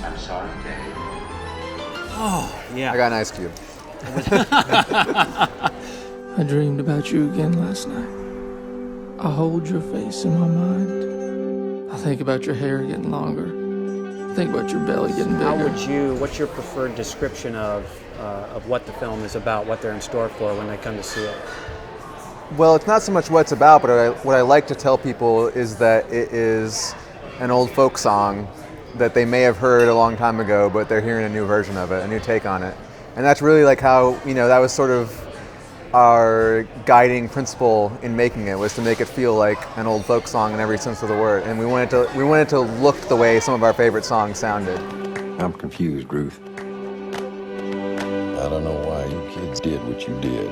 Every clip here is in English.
I'm sorry, Dave. Oh, yeah. I got an ice cube. I dreamed about you again last night. I hold your face in my mind. I think about your hair getting longer. I think about your belly getting bigger. What's your preferred description of what the film is about, what they're in store for when they come to see it? Well, it's not so much what it's about, but what I like to tell people is that it is an old folk song that they may have heard a long time ago, but they're hearing a new version of it, a new take on it. And that's really like how, that was sort of our guiding principle in making it, was to make it feel like an old folk song in every sense of the word. And we wanted to look the way some of our favorite songs sounded. I'm confused, Ruth. I don't know why you kids did what you did.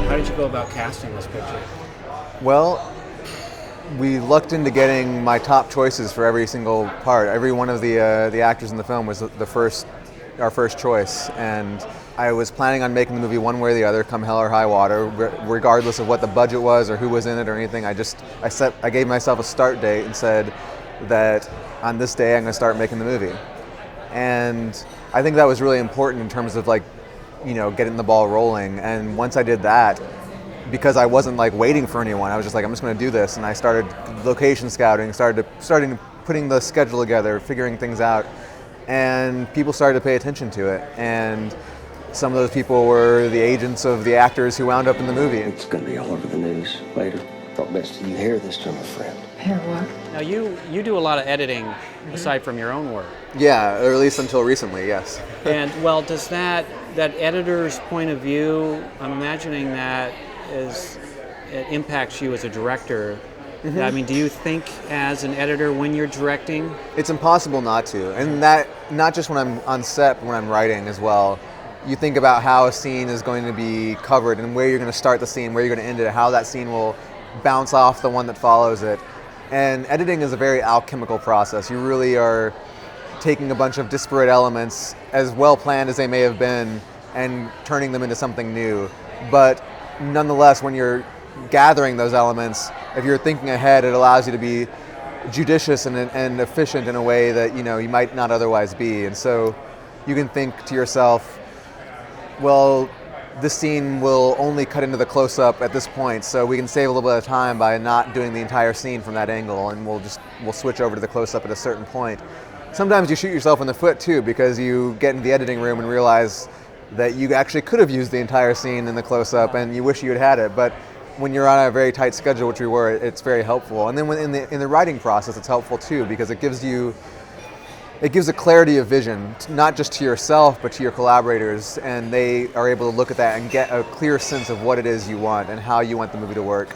How did you go about casting this picture? Well, we lucked into getting my top choices for every single part. Every one of the actors in the film was our first choice, and I was planning on making the movie one way or the other, come hell or high water, regardless of what the budget was or who was in it or anything. I gave myself a start date and said that on this day I'm going to start making the movie. And I think that was really important in terms of getting the ball rolling. And once I did that, because I wasn't waiting for anyone, I was just I'm just going to do this. And I started location scouting, starting putting the schedule together, figuring things out, and people started to pay attention to it. And some of those people were the agents of the actors who wound up in the movie. It's going to be all over the news later. Thought best you hear this from a friend. Hear what? Now you do a lot of editing aside from your own work. Yeah, or at least until recently, yes. And well, does that editor's point of view, I'm imagining that it impacts you as a director. Mm-hmm. I mean, do you think as an editor when you're directing? It's impossible not to. And that, not just when I'm on set, but when I'm writing as well. You think about how a scene is going to be covered and where you're going to start the scene, where you're going to end it, how that scene will bounce off the one that follows it. And editing is a very alchemical process. You really are taking a bunch of disparate elements, as well planned as they may have been, and turning them into something new. But nonetheless, when you're gathering those elements, if you're thinking ahead, it allows you to be judicious and efficient in a way that you might not otherwise be. And so you can think to yourself, well, this scene will only cut into the close-up at this point, so we can save a little bit of time by not doing the entire scene from that angle, and we'll switch over to the close-up at a certain point. Sometimes you shoot yourself in the foot too, because you get into the editing room and realize that you actually could have used the entire scene in the close-up, and you wish you had it. But when you're on a very tight schedule, which we were, it's very helpful. And then in the writing process, it's helpful too, because it gives a clarity of vision, not just to yourself, but to your collaborators, and they are able to look at that and get a clear sense of what it is you want and how you want the movie to work,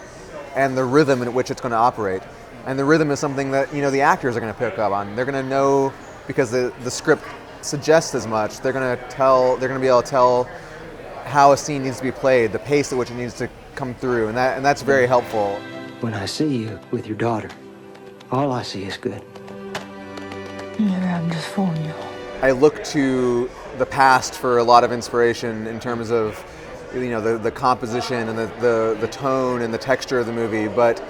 and the rhythm in which it's going to operate. And the rhythm is something that the actors are going to pick up on. They're going to know, because the script suggests as much. They're going to be able to tell how a scene needs to be played, the pace at which it needs to come through, and that's very helpful. When I see you with your daughter, all I see is good. Yeah, I'm just fooling you. I look to the past for a lot of inspiration in terms of the composition and the tone and the texture of the movie, but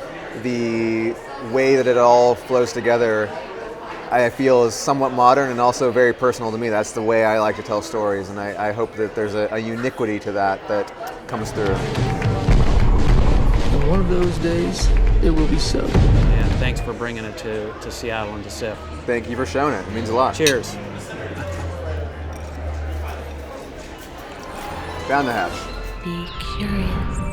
the way that it all flows together, I feel, is somewhat modern and also very personal to me. That's the way I like to tell stories, and I hope that there's a uniquity to that comes through. And one of those days, it will be so. And thanks for bringing it to Seattle and to SIFF. Thank you for showing it. It means a lot. Cheers. Down the hatch. Be curious.